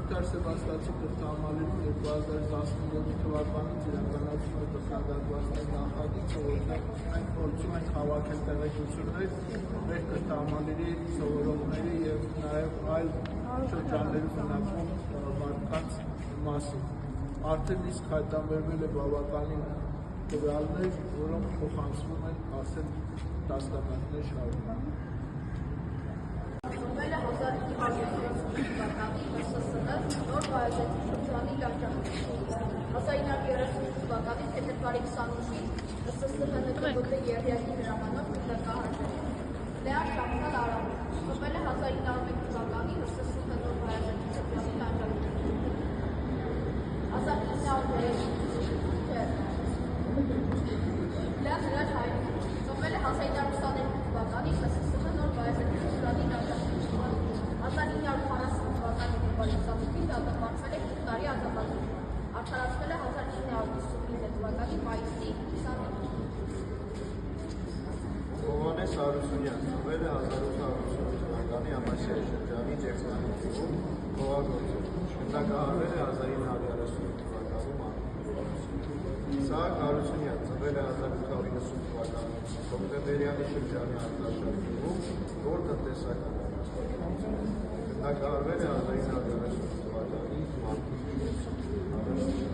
Մուխտար Սեբաստիացի կրթահամալիրում 2017 թվականից իրականացում է կրթադասության նախագիծը, որտեղ մենք փորձում ենք հավաքել տեղեկություններ մեր կրթահամալիրի սովորողների և նաև այլ շրջաններում բնակվող մարդկանց մասին։ Արդեն իսկ հայտնաբերվել է բավականին տվյալներ, որոնք փոխանցվում են արդեն տասնամյակներ շարունակ։ Ծնվել է 1930 թվականի ՀՍՍՀ նոր վայրեջի շրջանի լրջակիցը։ 1938 թվականի փետրվարի 28-ին ՀՍՍՀ ՆԿԲՏ եռյակի հրամանով քննարկահարվել։ Լեան Շամխալ Արամը ծնվել է 1901 թվականի ՀՍՍՀ նոր վայրեջի շրջանի լրջակիցը։ 1900 Լեան Հրաչ Հայրիկ ծնվել է 1922 թվականի ՀՍՍՀ նոր վայրեջի շրջանի լրջակիցը։ 1940 թվականի հունվարի 28-ին դատապարտվել է 5 տարի ազատազրկում։ Արդարացվել է 1959 թվականի մայիսի 29-ին։ Հովհաննես Հարությունյան ծնվել է 1858 թվականի ամասիայի շրջանի Ջեքսանի գյուղում, խոհագործում։ Գնդակահարվել է 1938 թվականում անկում։ Իսահակ Հարությունյան ծնվել է 1890 թվականին Հոկտեմբերյանի շրջանի Արտաշատ գյուղում, որ տնտեսական անասնապահություն։ Գնդակահարվել է 1938 թվականի մարտի 4-ին։